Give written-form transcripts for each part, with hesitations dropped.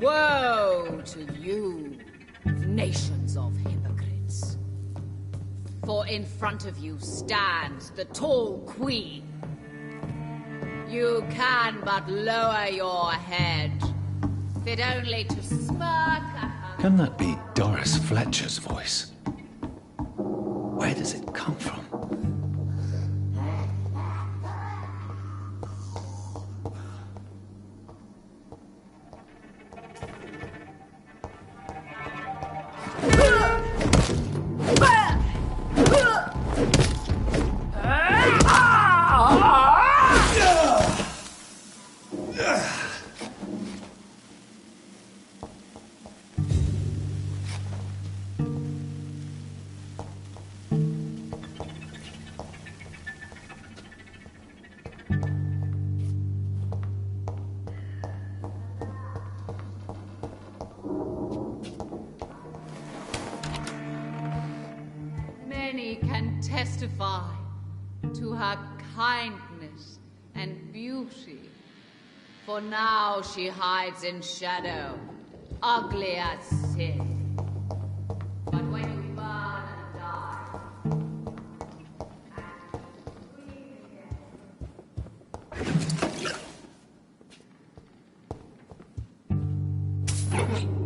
Woe to you, nations of hypocrites. For in front of you stands the tall queen. You can but lower your head, fit only to smirk at her. Can that be Doris Fletcher's voice? Where does it come from? Many can testify to her kindness and beauty. For now she hides in shadow, ugly as sin. But when you burn and die, and scream again.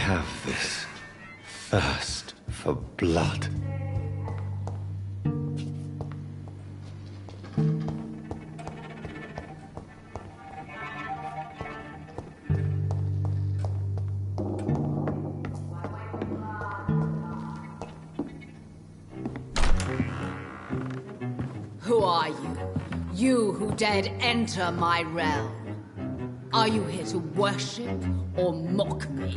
Have this thirst for blood. Who are you? You who dared enter my realm. Are you here to worship or mock me?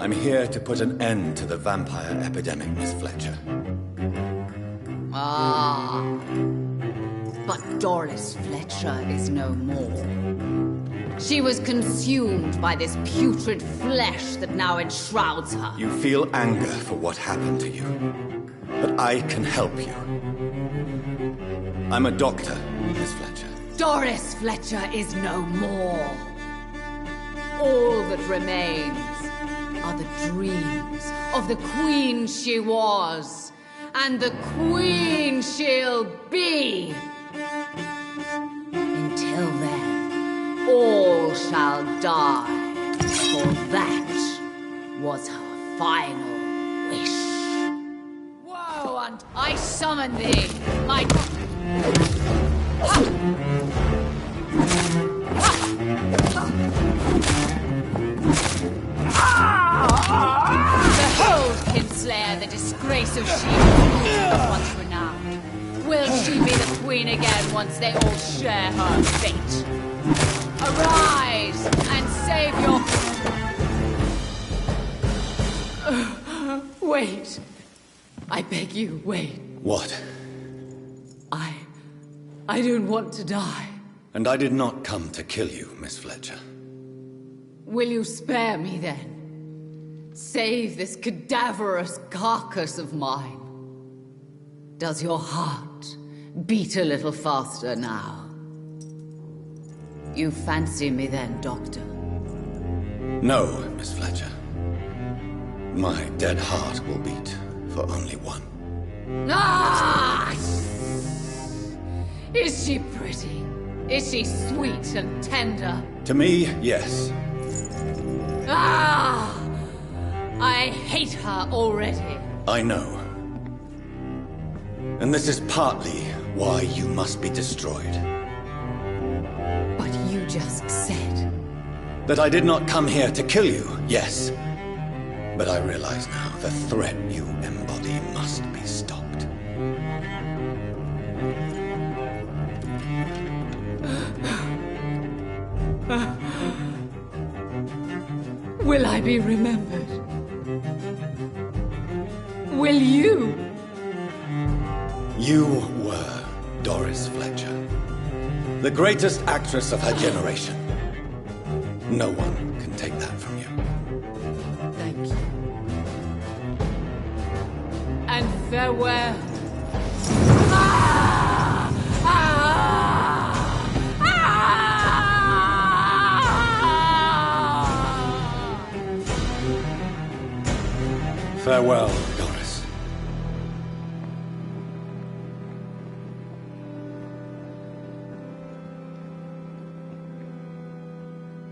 I'm here to put an end to the vampire epidemic, Miss Fletcher. Ah. But Doris Fletcher is no more. She was consumed by this putrid flesh that now enshrouds her. You feel anger for what happened to you. But I can help you. I'm a doctor, Miss Fletcher. Doris Fletcher is no more. All that remains are the dreams of the queen she was, and the queen she'll be. Until then, all shall die, for that was her final wish. Woe, and I summon thee, my... Behold, Kinslayer, the disgrace of she once renowned. Will she be the queen again once they all share her fate? Arise and save your... Wait. I beg you, wait. What? I don't want to die. And I did not come to kill you, Miss Fletcher. Will you spare me then? Save this cadaverous carcass of mine. Does your heart beat a little faster now? You fancy me then, Doctor? No, Miss Fletcher. My dead heart will beat for only one. Ah! Is she pretty? Is she sweet and tender? To me, yes. Ah! I hate her already. I know. And this is partly why you must be destroyed. But you just said... That I did not come here to kill you, yes. But I realize now the threat you embody must be stopped. Will I be remembered? Will you? You were Doris Fletcher, the greatest actress of her generation. No one can take that from you. Thank you. And farewell. Ah! Ah! Ah! Farewell, Doris.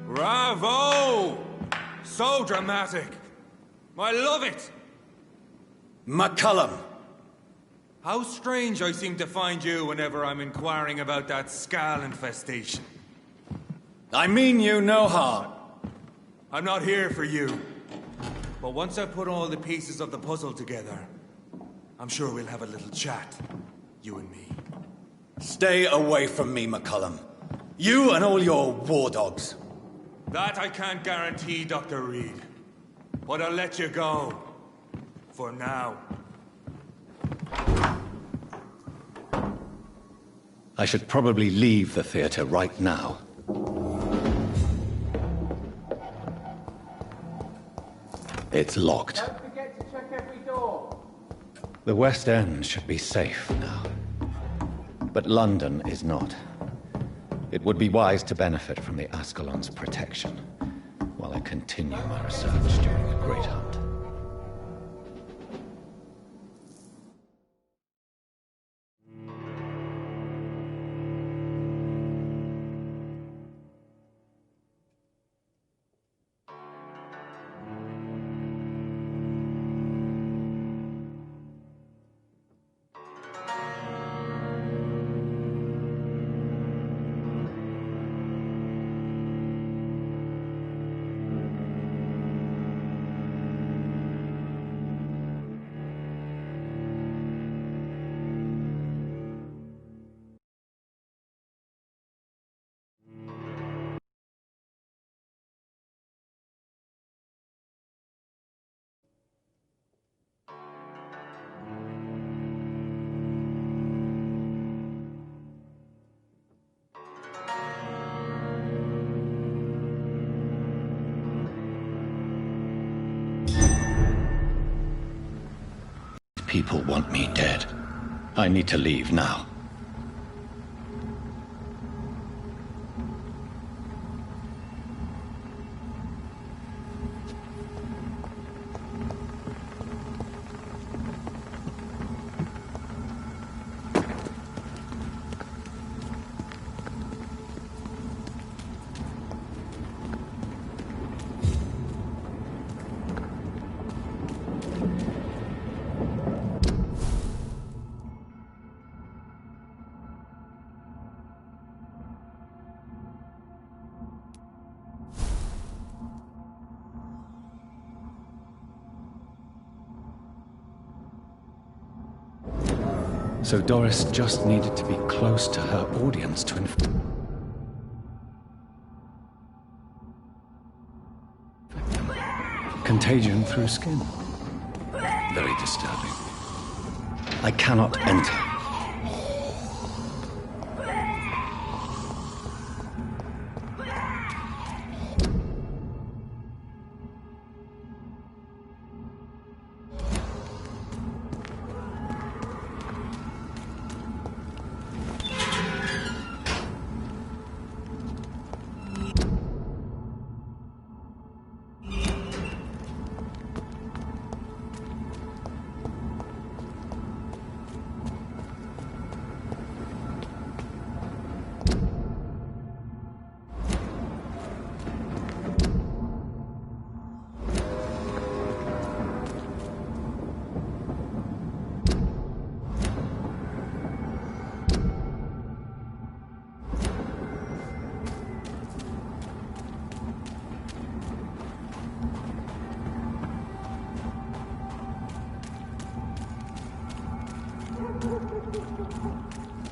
Bravo! So dramatic. I love it. McCullum. How strange I seem to find you whenever I'm inquiring about that Skal infestation. I mean you no harm. I'm not here for you. But once I put all the pieces of the puzzle together, I'm sure we'll have a little chat, you and me. Stay away from me, McCullum. You and all your war dogs. That I can't guarantee, Dr. Reed. But I'll let you go. For now. I should probably leave the theater right now. It's locked. Don't forget to check every door. The West End should be safe now. But London is not. It would be wise to benefit from the Ascalon's protection while I continue my research during the Great Hunt. people want me dead. I need to leave now. So Doris just needed to be close to her audience to infect them. Contagion through skin. Very disturbing. I cannot enter.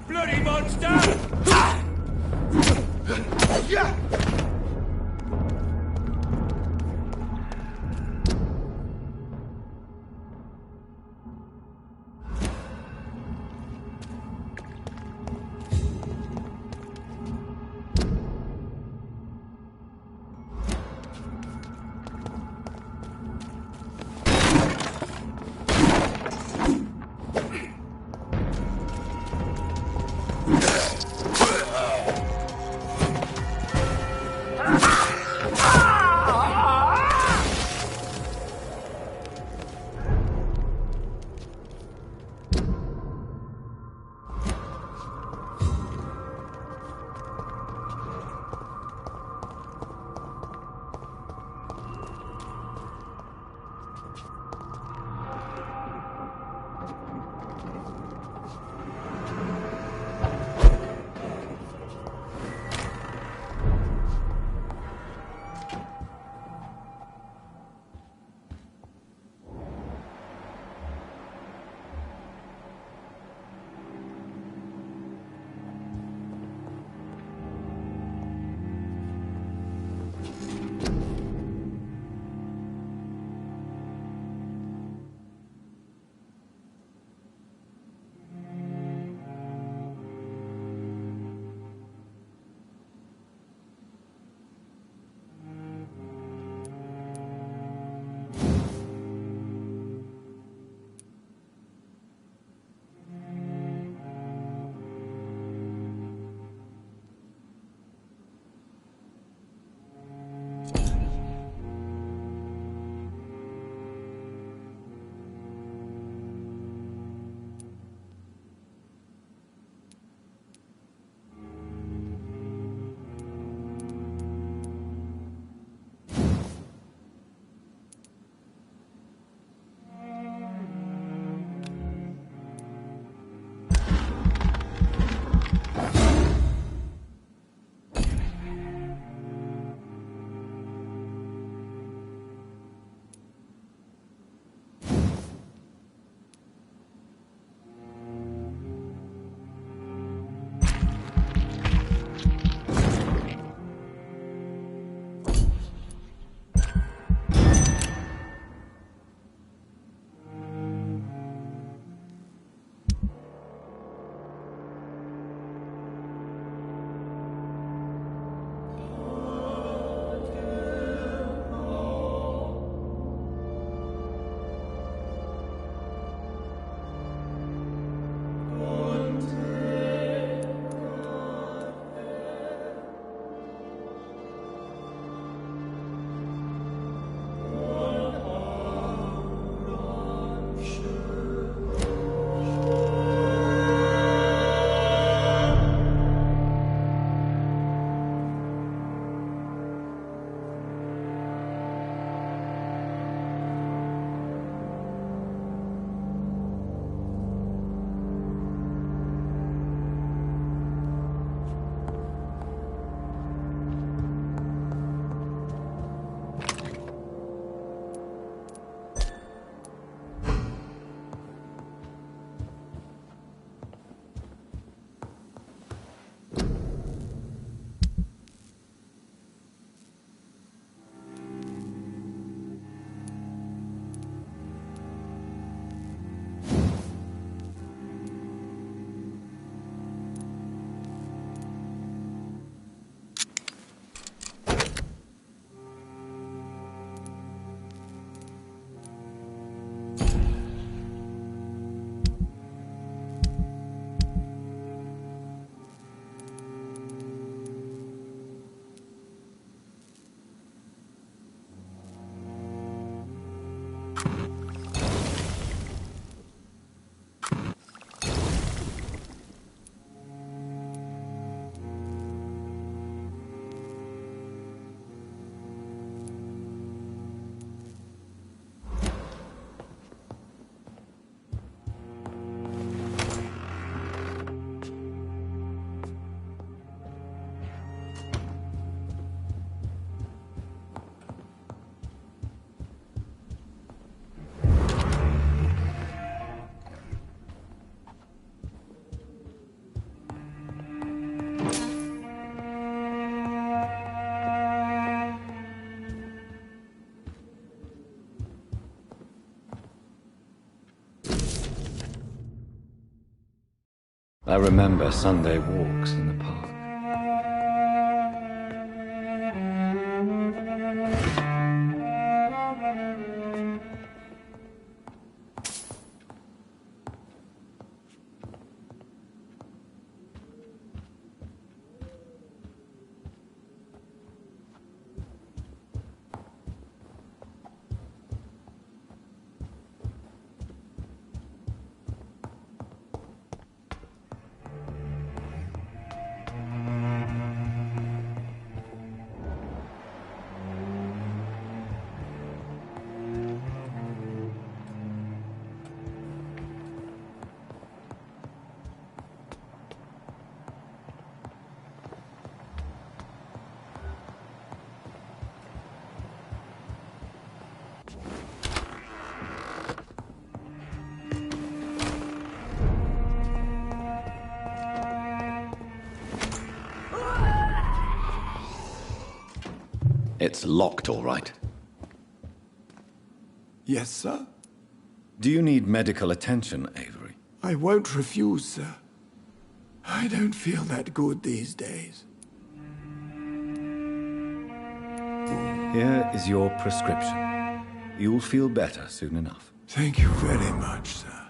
Bloody monster! I remember Sunday walks in the park. It's locked, all right. Yes, sir? Do you need medical attention, Avery? I won't refuse, sir. I don't feel that good these days. Here is your prescription. You'll feel better soon enough. Thank you very much, sir.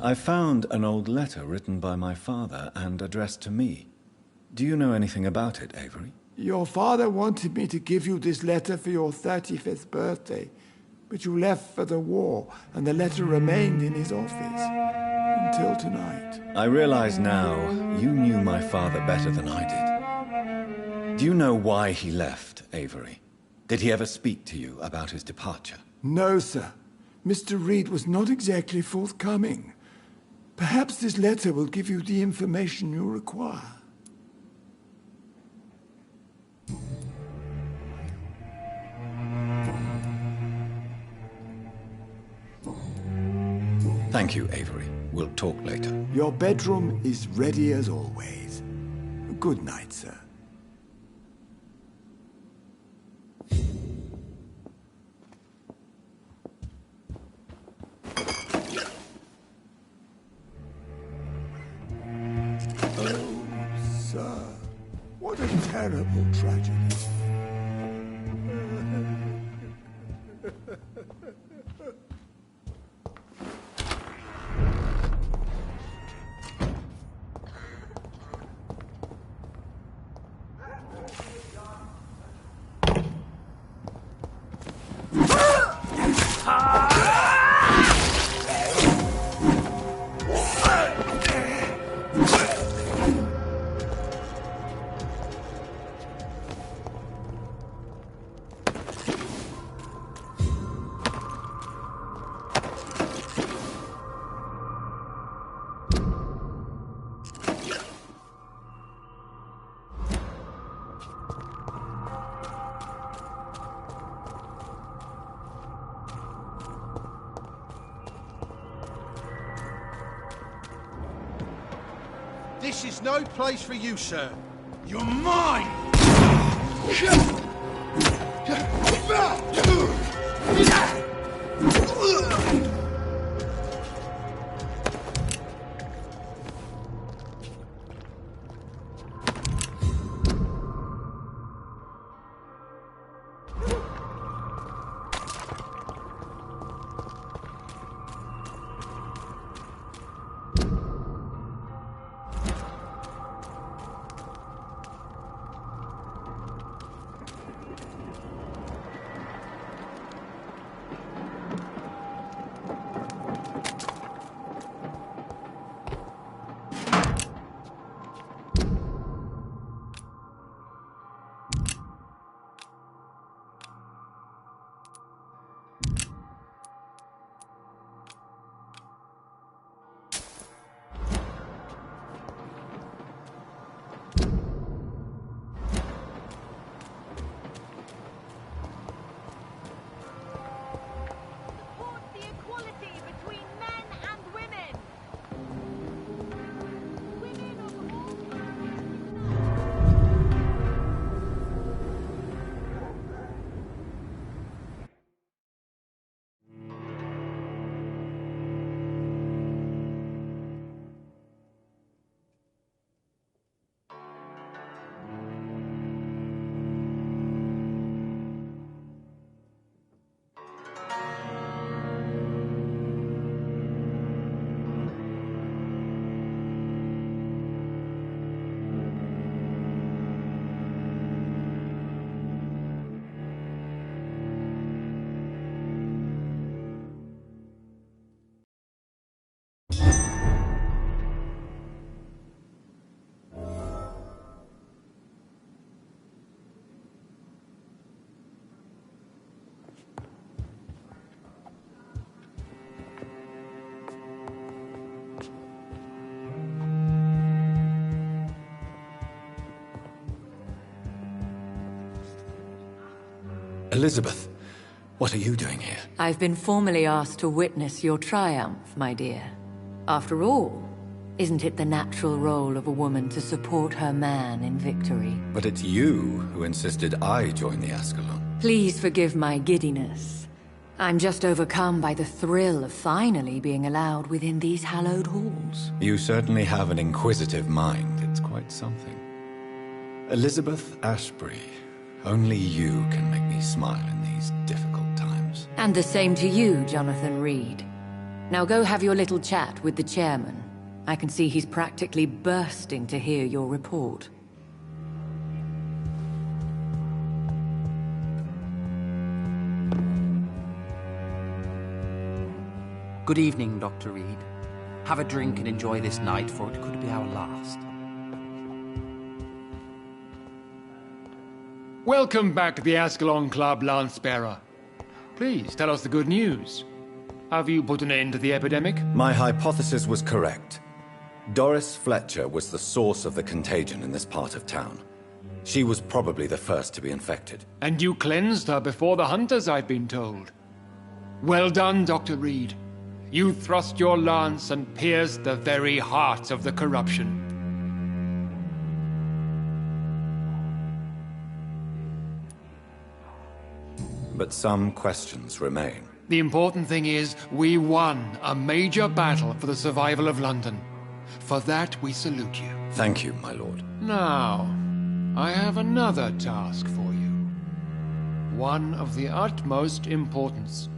I found an old letter written by my father and addressed to me. Do you know anything about it, Avery? Your father wanted me to give you this letter for your 35th birthday, but you left for the war, and the letter remained in his office until tonight. I realize now you knew my father better than I did. Do you know why he left, Avery? Did he ever speak to you about his departure? No, sir. Mr. Reed was not exactly forthcoming. Perhaps this letter will give you the information you require. Thank you, Avery. We'll talk later. Your bedroom is ready as always. Good night, sir. Sir, what a terrible tragedy. This is no place for you, sir. You're mine! Elizabeth, what are you doing here? I've been formally asked to witness your triumph, my dear. After all, isn't it the natural role of a woman to support her man in victory? But it's you who insisted I join the Ascalon. Please forgive my giddiness. I'm just overcome by the thrill of finally being allowed within these hallowed halls. You certainly have an inquisitive mind. It's quite something. Elizabeth Ashbury, only you can make me smile in these difficult times. And the same to you, Jonathan Reed. Now go have your little chat with the chairman. I can see he's practically bursting to hear your report. Good evening, Dr. Reed. Have a drink and enjoy this night, for it could be our last. Welcome back to the Ascalon Club, Lance-Bearer. Please, tell us the good news. Have you put an end to the epidemic? My hypothesis was correct. Doris Fletcher was the source of the contagion in this part of town. She was probably the first to be infected. And you cleansed her before the hunters, I've been told. Well done, Dr. Reed. You thrust your lance and pierced the very heart of the corruption. But some questions remain. The important thing is, we won a major battle for the survival of London. For that, we salute you. Thank you, my lord. Now, I have another task for you. One of the utmost importance.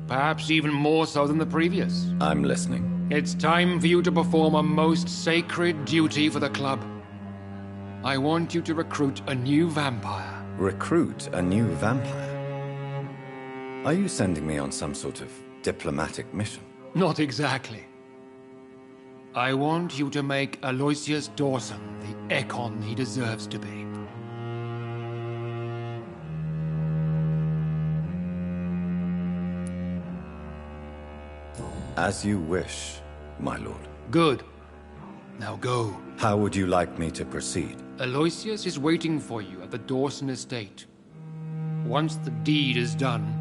Perhaps even more so than the previous. I'm listening. It's time for you to perform a most sacred duty for the club. I want you to recruit a new vampire. Recruit a new vampire? Are you sending me on some sort of diplomatic mission? Not exactly. I want you to make Aloysius Dawson the Ekon he deserves to be. As you wish, my lord. Good. Now go. How would you like me to proceed? Aloysius is waiting for you at the Dawson estate. Once the deed is done,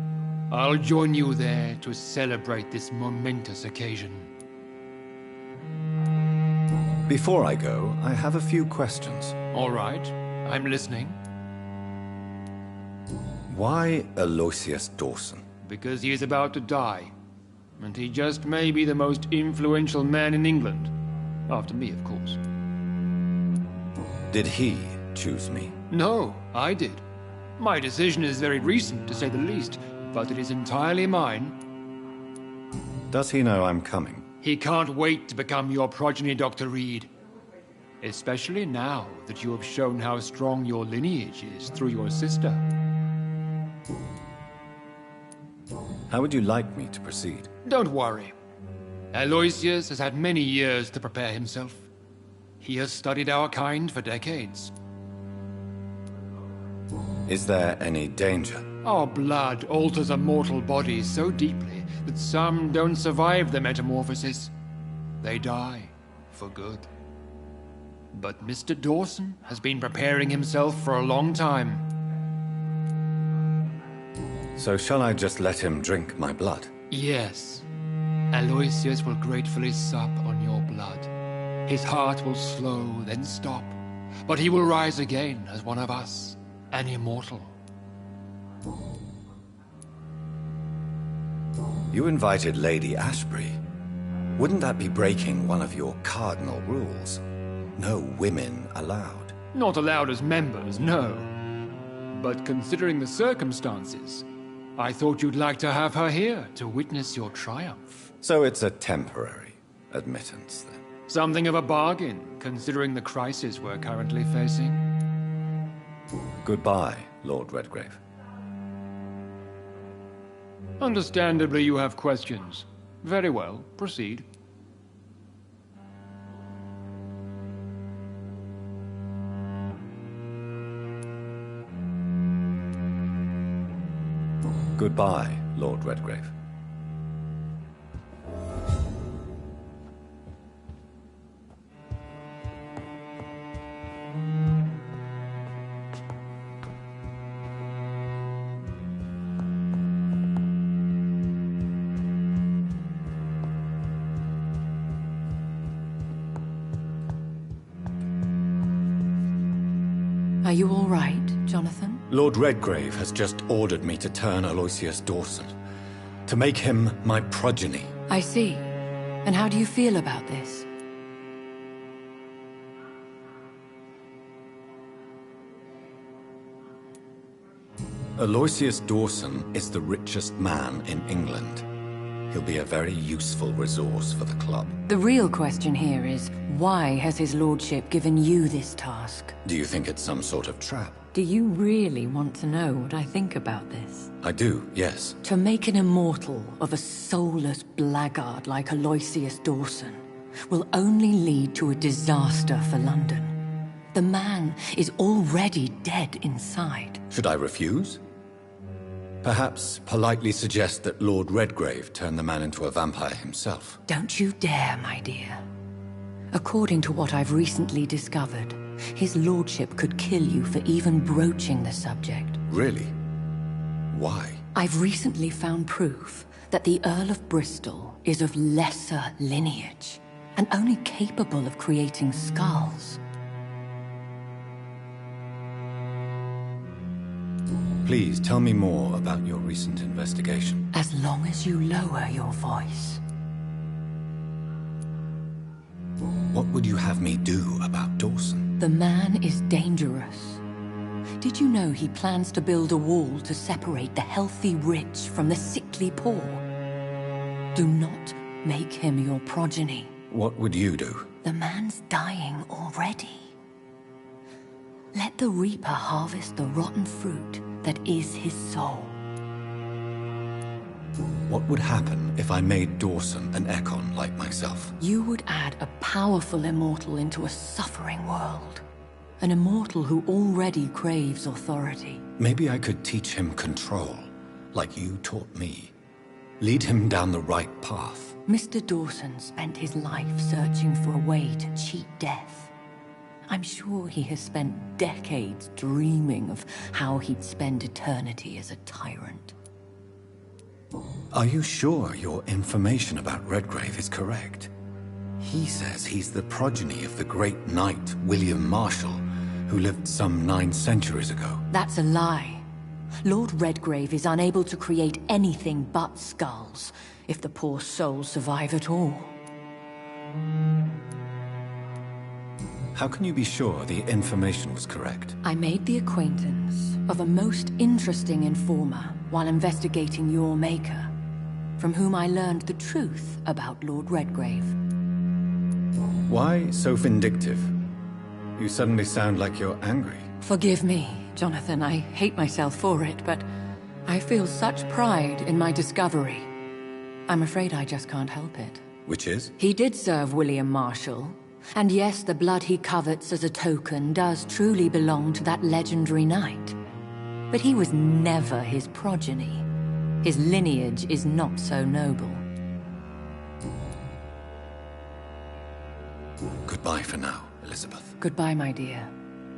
I'll join you there to celebrate this momentous occasion. Before I go, I have a few questions. All right, I'm listening. Why Aloysius Dawson? Because he is about to die. And he just may be the most influential man in England. After me, of course. Did he choose me? No, I did. My decision is very recent, to say the least, but it is entirely mine. Does he know I'm coming? He can't wait to become your progeny, Dr. Reed. Especially now that you have shown how strong your lineage is through your sister. How would you like me to proceed? Don't worry. Aloysius has had many years to prepare himself. He has studied our kind for decades. Is there any danger? Our blood alters a mortal body so deeply that some don't survive the metamorphosis. They die for good. But Mr. Dawson has been preparing himself for a long time. So shall I just let him drink my blood? Yes. Aloysius will gratefully sup on your blood. His heart will slow, then stop. But he will rise again as one of us, an immortal. You invited Lady Ashbury. Wouldn't that be breaking one of your cardinal rules? No women allowed. Not allowed as members, no. But considering the circumstances, I thought you'd like to have her here to witness your triumph. So it's a temporary admittance, then? Something of a bargain, considering the crisis we're currently facing. Goodbye, Lord Redgrave. Understandably, you have questions. Very well, proceed. Goodbye, Lord Redgrave. Are you all right, Jonathan? Lord Redgrave has just ordered me to turn Aloysius Dawson, to make him my progeny. I see. And how do you feel about this? Aloysius Dawson is the richest man in England. He'll be a very useful resource for the club. The real question here is, why has his lordship given you this task? Do you think it's some sort of trap? Do you really want to know what I think about this? I do, yes. To make an immortal of a soulless blackguard like Aloysius Dawson will only lead to a disaster for London. The man is already dead inside. Should I refuse? Perhaps politely suggest that Lord Redgrave turn the man into a vampire himself. Don't you dare, my dear. According to what I've recently discovered, his lordship could kill you for even broaching the subject. Really? Why? I've recently found proof that the Earl of Bristol is of lesser lineage, and only capable of creating skulls. Please tell me more about your recent investigation. As long as you lower your voice. What would you have me do about Dawson? The man is dangerous. Did you know he plans to build a wall to separate the healthy rich from the sickly poor? Do not make him your progeny. What would you do? The man's dying already. Let the Reaper harvest the rotten fruit that is his soul. What would happen if I made Dawson an Ekon like myself? You would add a powerful immortal into a suffering world. An immortal who already craves authority. Maybe I could teach him control, like you taught me. Lead him down the right path. Mr. Dawson spent his life searching for a way to cheat death. I'm sure he has spent decades dreaming of how he'd spend eternity as a tyrant. Are you sure your information about Redgrave is correct? He says he's the progeny of the great knight William Marshall, who lived some 9 centuries ago. That's a lie. Lord Redgrave is unable to create anything but skulls, if the poor souls survive at all. How can you be sure the information was correct? I made the acquaintance of a most interesting informer while investigating your maker, from whom I learned the truth about Lord Redgrave. Why so vindictive? You suddenly sound like you're angry. Forgive me, Jonathan. I hate myself for it, but I feel such pride in my discovery. I'm afraid I just can't help it. Which is? He did serve William Marshall. And yes, the blood he covets as a token does truly belong to that legendary knight. But he was never his progeny. His lineage is not so noble. Goodbye for now, Elizabeth. Goodbye, my dear.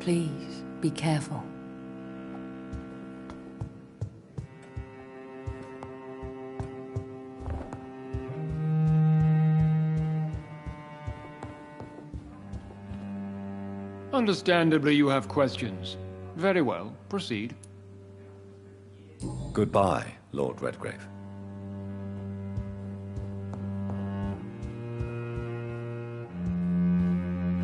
Please, be careful. Understandably, you have questions. Very well, proceed. Goodbye, Lord Redgrave.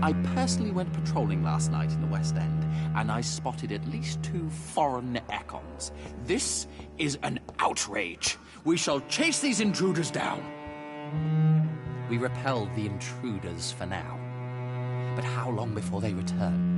I personally went patrolling last night in the West End, and I spotted at least 2 foreign Ekons. This is an outrage. We shall chase these intruders down. We repelled the intruders for now. But how long before they return?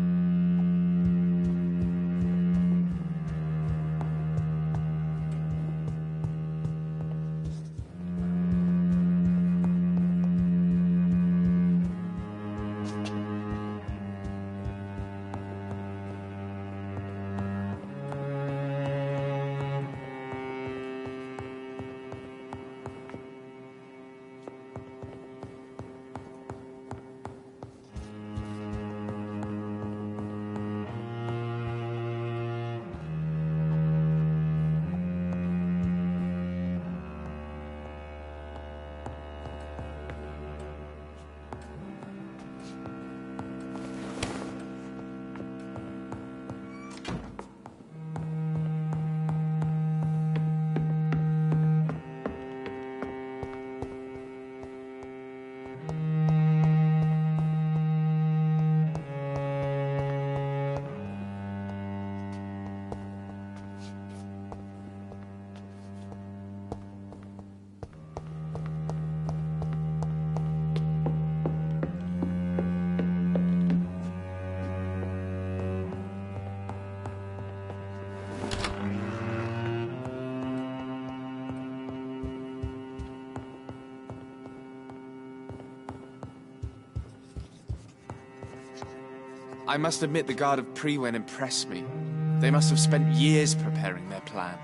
I must admit the Guard of Priwen impressed me. They must have spent years preparing their plan.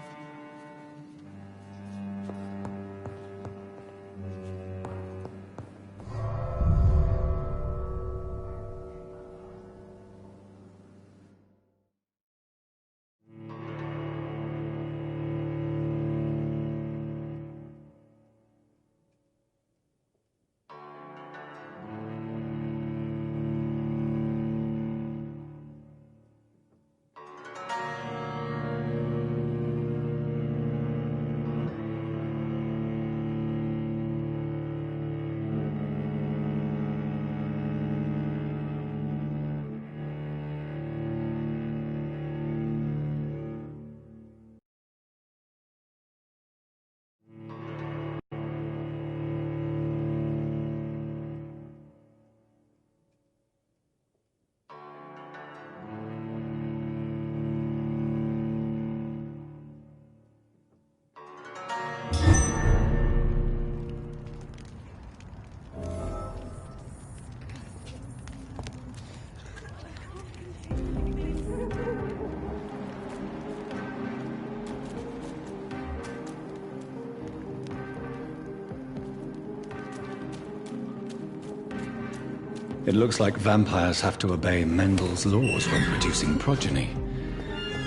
It looks like vampires have to obey Mendel's laws when producing progeny.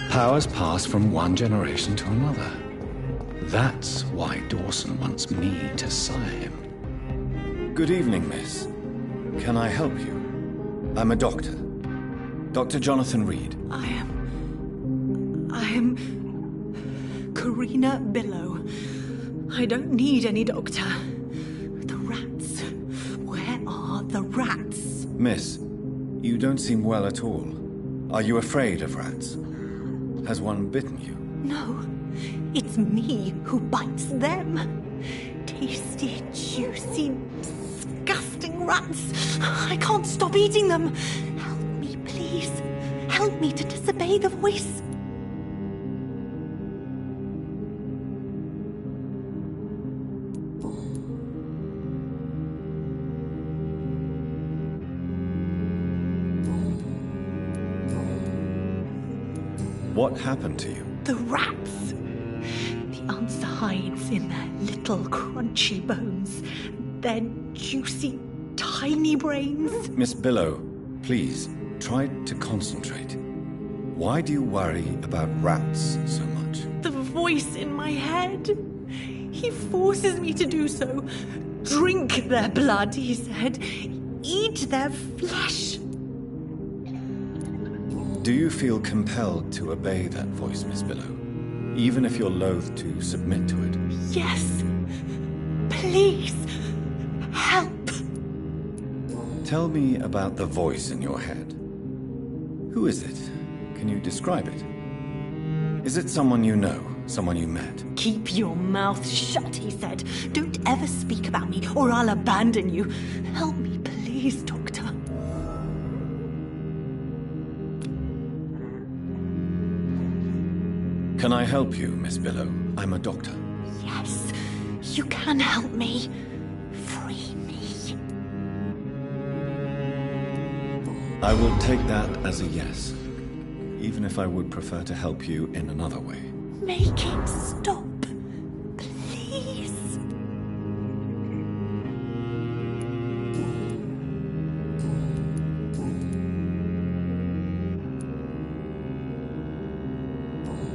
Powers pass from one generation to another. That's why Dawson wants me to sire him. Good evening, miss. Can I help you? I'm a doctor. Dr. Jonathan Reed. I am Karina Billow. I don't need any doctor. The rats. Where are the rats? Miss, you don't seem well at all. Are you afraid of rats? Has one bitten you? No, it's me who bites them. Tasty, juicy, disgusting rats. I can't stop eating them. Help me, please. Help me to disobey the voice. What happened to you? The rats. The answer hides in their little crunchy bones. Their juicy, tiny brains. Miss Billow, please, try to concentrate. Why do you worry about rats so much? The voice in my head. He forces me to do so. Drink their blood, he said. Eat their flesh. Do you feel compelled to obey that voice, Miss Billow? Even if you're loath to submit to it? Yes. Please. Help. Tell me about the voice in your head. Who is it? Can you describe it? Is it someone you know? Someone you met? Keep your mouth shut, he said. Don't ever speak about me, or I'll abandon you. Help me, please, Doctor. Can I help you, Miss Billow? I'm a doctor. Yes, you can help me. Free me. I will take that as a yes, even if I would prefer to help you in another way. Make it stop, please.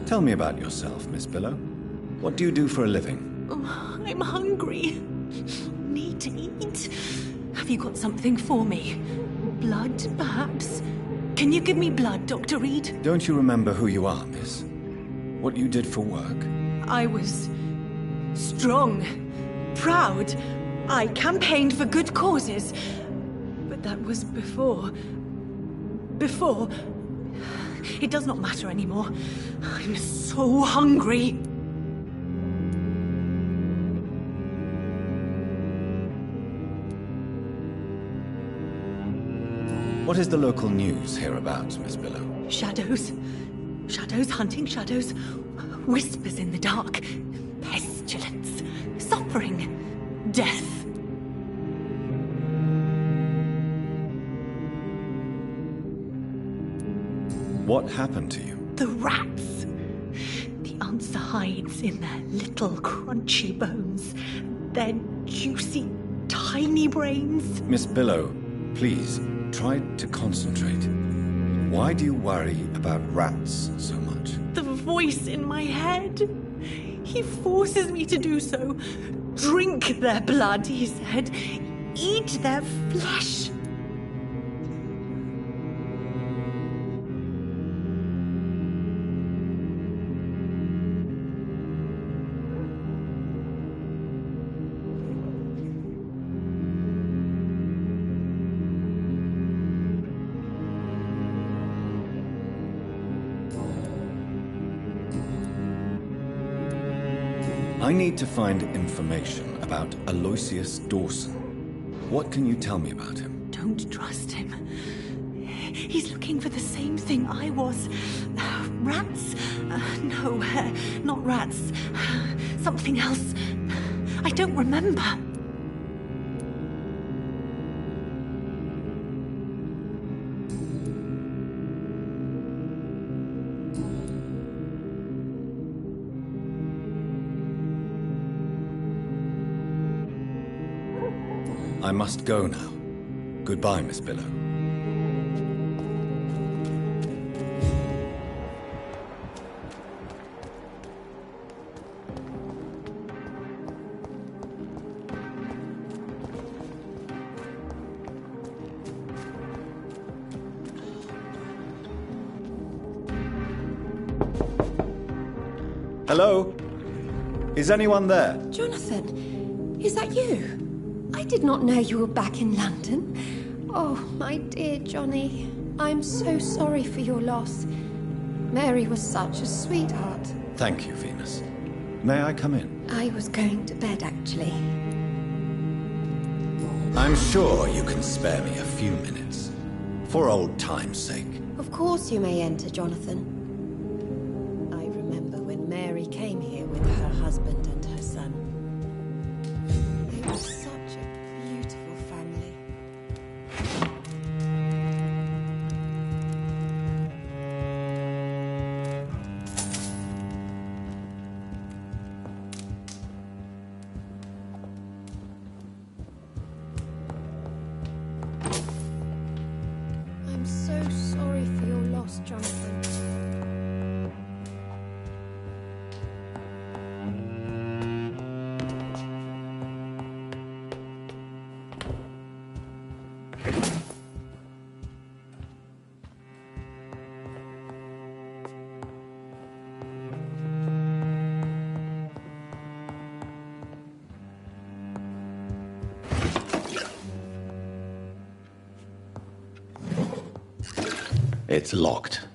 Tell me about yourself, Miss Billow. What do you do for a living? Oh, I'm hungry. Need to eat. Have you got something for me? Blood, perhaps? Can you give me blood, Dr. Reed? Don't you remember who you are, miss? What you did for work? I was strong, proud. I campaigned for good causes. But that was before. It does not matter anymore. I'm so hungry. What is the local news hereabouts, Miss Billow? Shadows. Shadows hunting shadows. Whispers in the dark. Pestilence. Suffering. Death. What happened to you? The rats. The answer hides in their little crunchy bones. Their juicy, tiny brains. Miss Billow, please, try to concentrate. Why do you worry about rats so much? The voice in my head. He forces me to do so. Drink their blood, he said. Eat their flesh. I need to find information about Aloysius Dawson. What can you tell me about him? Don't trust him. He's looking for the same thing I was. Rats? No, not rats. Something else. I don't remember. I must go now. Goodbye, Miss Billow. Hello? Is anyone there? Jonathan, is that you? I did not know you were back in London. Oh, my dear Johnny, I'm so sorry for your loss. Mary was such a sweetheart. Thank you, Venus. May I come in? I was going to bed, actually. I'm sure you can spare me a few minutes. For old time's sake. Of course you may enter, Jonathan. I remember when Mary came here with her husband and her son. They were such a beautiful family. I'm so sorry for your loss, Jonathan. It's locked.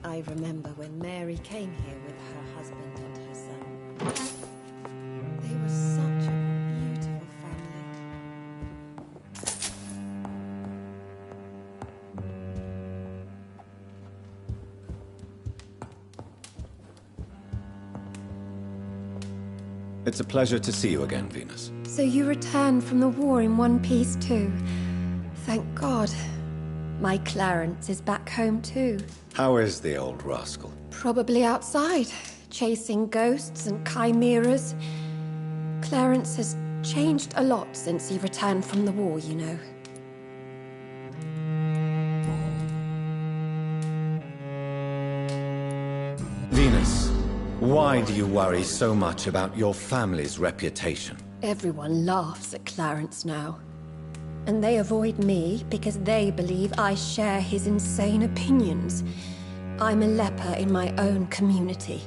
I remember when Mary came here with her husband and her son. They were such a beautiful family. It's a pleasure to see you again, Venus. So you returned from the war in one piece too. Thank God. My Clarence is back home too. How is the old rascal? Probably outside, chasing ghosts and chimeras. Clarence has changed a lot since he returned from the war, you know. Venus, why do you worry so much about your family's reputation? Everyone laughs at Clarence now. And they avoid me because they believe I share his insane opinions. I'm a leper in my own community.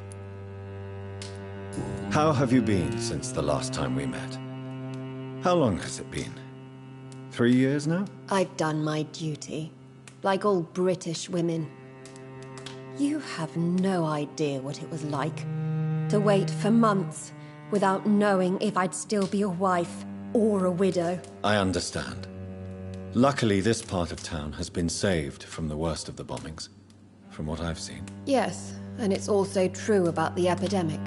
How have you been since the last time we met? How long has it been? 3 years now? I've done my duty, like all British women. You have no idea what it was like to wait for months without knowing if I'd still be a wife or a widow. I understand. Luckily, this part of town has been saved from the worst of the bombings, from what I've seen. Yes, and it's also true about the epidemic.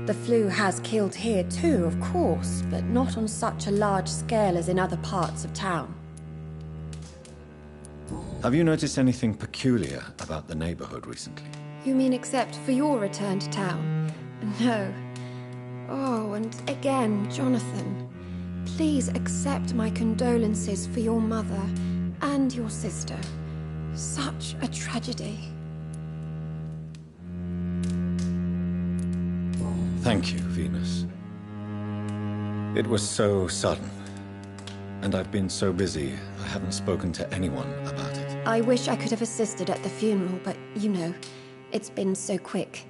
The flu has killed here too, of course, but not on such a large scale as in other parts of town. Have you noticed anything peculiar about the neighborhood recently? You mean except for your return to town? No. Oh, and again, Jonathan, please accept my condolences for your mother and your sister. Such a tragedy. Thank you, Venus. It was so sudden, and I've been so busy, I haven't spoken to anyone about it. I wish I could have assisted at the funeral, but you know, it's been so quick.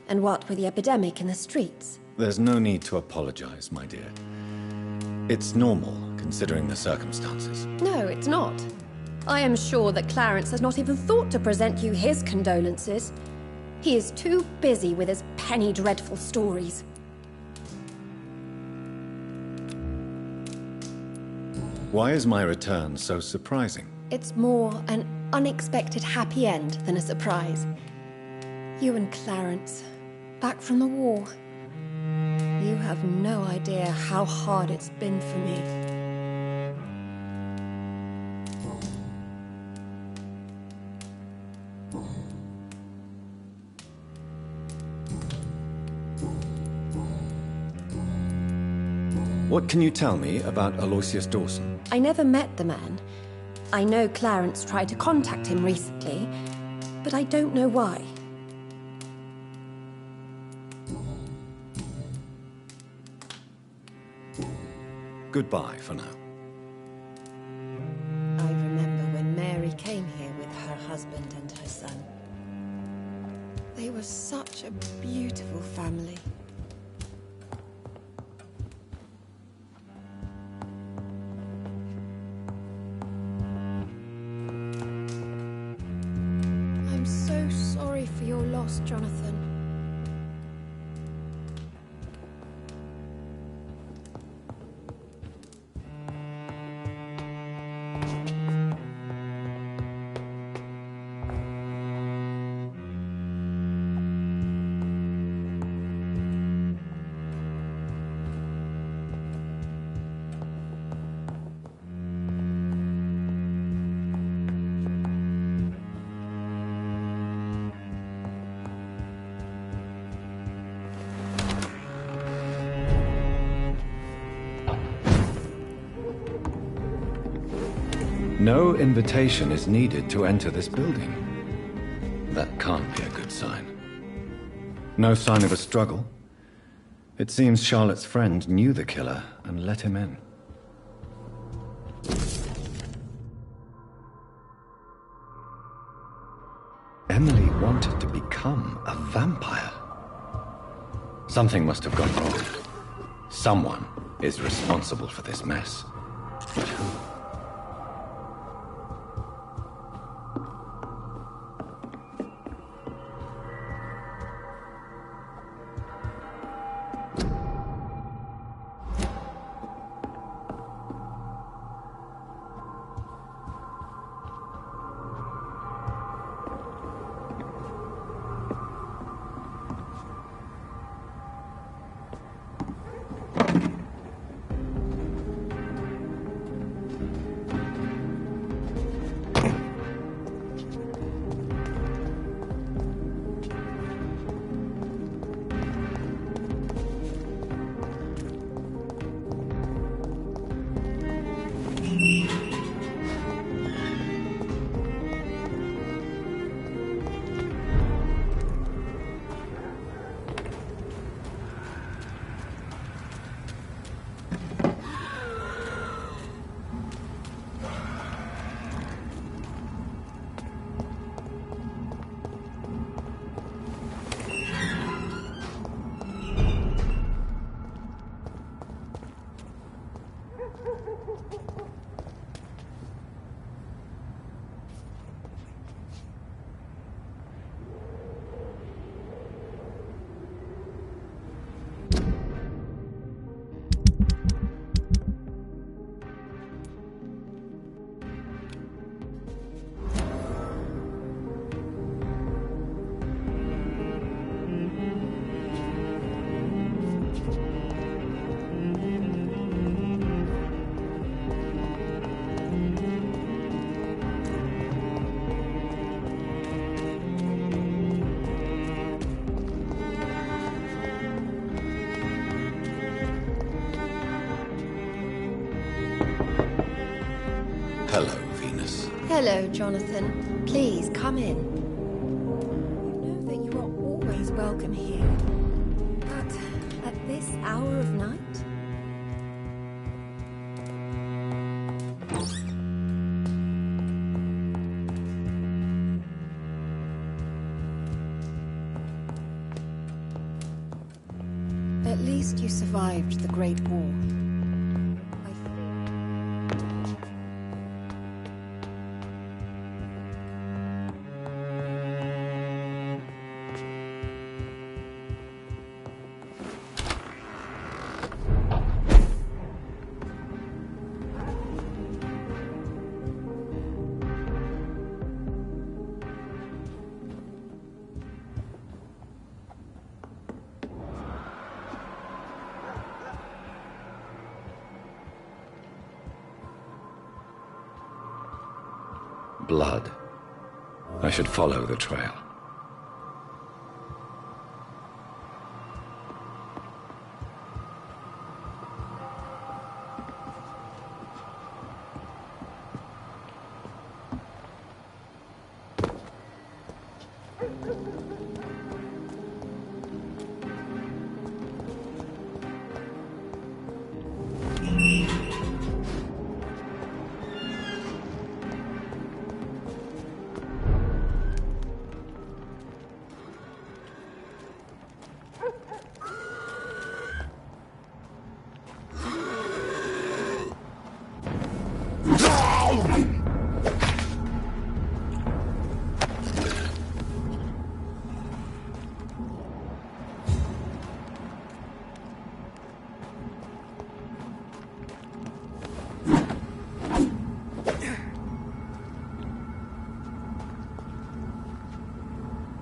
And what with the epidemic in the streets? There's no need to apologize, my dear. It's normal, considering the circumstances. No, it's not. I am sure that Clarence has not even thought to present you his condolences. He is too busy with his penny dreadful stories. Why is my return so surprising? It's more an unexpected happy end than a surprise. You and Clarence, back from the war. You have no idea how hard it's been for me. What can you tell me about Aloysius Dawson? I never met the man. I know Clarence tried to contact him recently, but I don't know why. Goodbye for now. I remember when Mary came here with her husband and her son. They were such a beautiful family. I'm so sorry for your loss, Jonathan. No invitation is needed to enter this building. That can't be a good sign. No sign of a struggle. It seems Charlotte's friend knew the killer and let him in. Emily wanted to become a vampire. Something must have gone wrong. Someone is responsible for this mess. But who? Hello, Venus. Hello, Jonathan. Please, come in. You know that you are always welcome here. But at this hour of night? At least you survived the Great War. I think. Blood. I should follow the trail.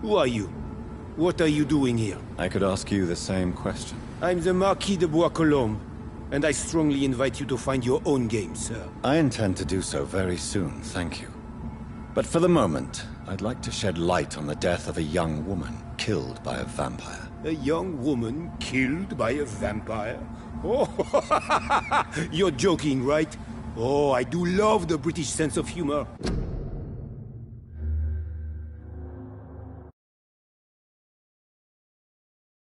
Who are you? What are you doing here? I could ask you the same question. I'm the Marquis de Bois-Colombes, and I strongly invite you to find your own game, sir. I intend to do so very soon, thank you. But for the moment, I'd like to shed light on the death of a young woman killed by a vampire. A young woman killed by a vampire? Oh, you're joking, right? Oh, I do love the British sense of humor.